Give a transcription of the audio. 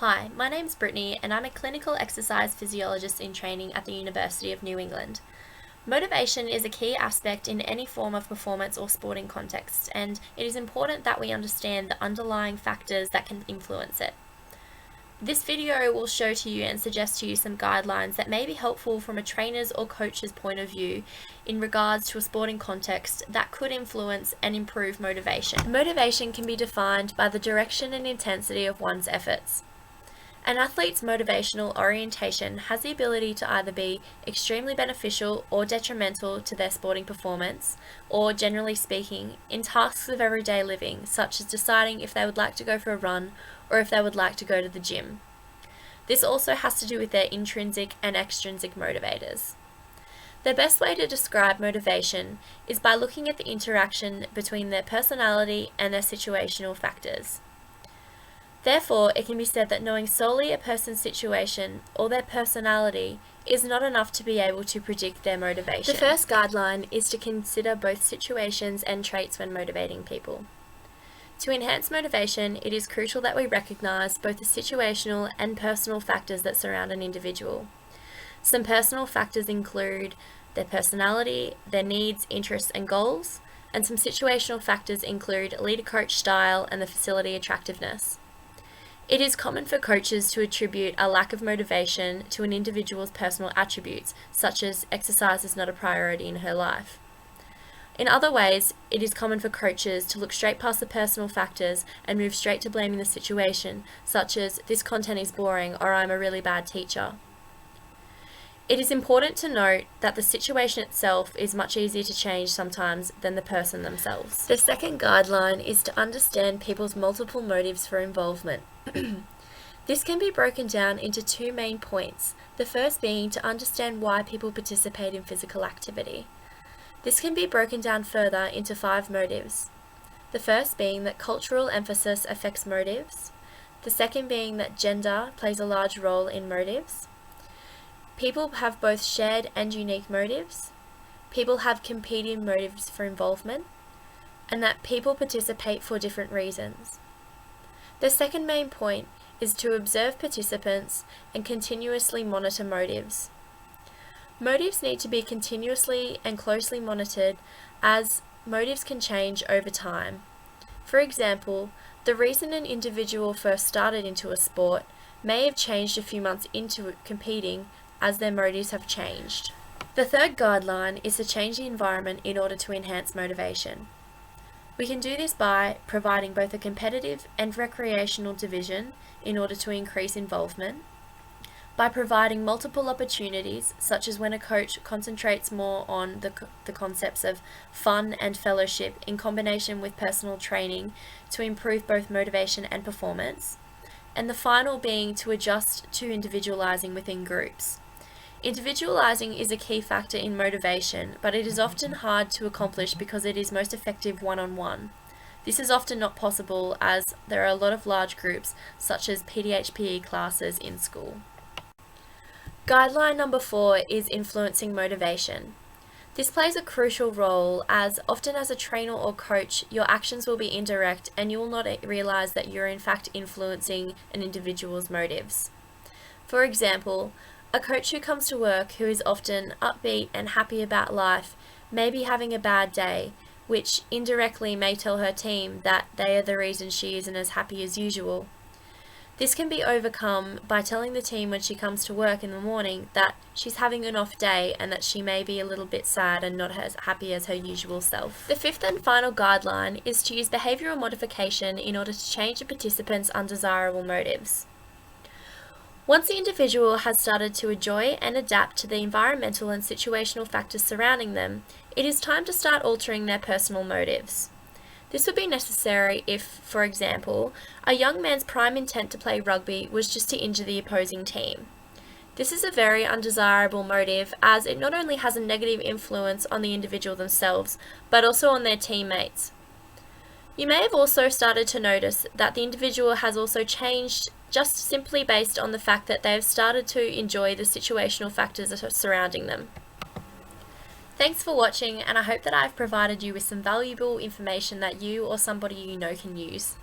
Hi, my name's Brittany and I'm a clinical exercise physiologist in training at the University of New England. Motivation is a key aspect in any form of performance or sporting context, and it is important that we understand the underlying factors that can influence it. This video will show to you and suggest to you some guidelines that may be helpful from a trainer's or coach's point of view in regards to a sporting context that could influence and improve motivation. Motivation can be defined by the direction and intensity of one's efforts. An athlete's motivational orientation has the ability to either be extremely beneficial or detrimental to their sporting performance, or generally speaking, in tasks of everyday living, such as deciding if they would like to go for a run or if they would like to go to the gym. This also has to do with their intrinsic and extrinsic motivators. The best way to describe motivation is by looking at the interaction between their personality and their situational factors. Therefore, it can be said that knowing solely a person's situation or their personality is not enough to be able to predict their motivation. The first guideline is to consider both situations and traits when motivating people. To enhance motivation, it is crucial that we recognize both the situational and personal factors that surround an individual. Some personal factors include their personality, their needs, interests, and goals, and some situational factors include leader-coach style and the facility attractiveness. It is common for coaches to attribute a lack of motivation to an individual's personal attributes, such as exercise is not a priority in her life. In other ways, it is common for coaches to look straight past the personal factors and move straight to blaming the situation, such as this content is boring or I'm a really bad teacher. It is important to note that the situation itself is much easier to change sometimes than the person themselves. The second guideline is to understand people's multiple motives for involvement. This can be broken down into two main points, the first being to understand why people participate in physical activity. This can be broken down further into 5 motives. The first being that cultural emphasis affects motives, the second being that gender plays a large role in motives. People have both shared and unique motives. People have competing motives for involvement, and that people participate for different reasons. The second main point is to observe participants and continuously monitor motives. Motives need to be continuously and closely monitored as motives can change over time. For example, the reason an individual first started into a sport may have changed a few months into competing as their motives have changed. The third guideline is to change the environment in order to enhance motivation. We can do this by providing both a competitive and recreational division in order to increase involvement, by providing multiple opportunities, such as when a coach concentrates more on the concepts of fun and fellowship in combination with personal training to improve both motivation and performance, and the final being to adjust to individualizing within groups. Individualizing is a key factor in motivation, but it is often hard to accomplish because it is most effective one-on-one. This is often not possible as there are a lot of large groups, such as PDHPE classes in school. Guideline number 4 is influencing motivation. This plays a crucial role as often as a trainer or coach, your actions will be indirect and you will not realize that you're in fact influencing an individual's motives. For example, a coach who comes to work who is often upbeat and happy about life may be having a bad day, which indirectly may tell her team that they are the reason she isn't as happy as usual. This can be overcome by telling the team when she comes to work in the morning that she's having an off day and that she may be a little bit sad and not as happy as her usual self. The fifth and final guideline is to use behavioral modification in order to change a participant's undesirable motives. Once the individual has started to enjoy and adapt to the environmental and situational factors surrounding them, it is time to start altering their personal motives. This would be necessary if, for example, a young man's prime intent to play rugby was just to injure the opposing team. This is a very undesirable motive as it not only has a negative influence on the individual themselves, but also on their teammates. You may have also started to notice that the individual has also changed just simply based on the fact that they have started to enjoy the situational factors that are surrounding them. Thanks for watching, and I hope that I've provided you with some valuable information that you or somebody you know can use.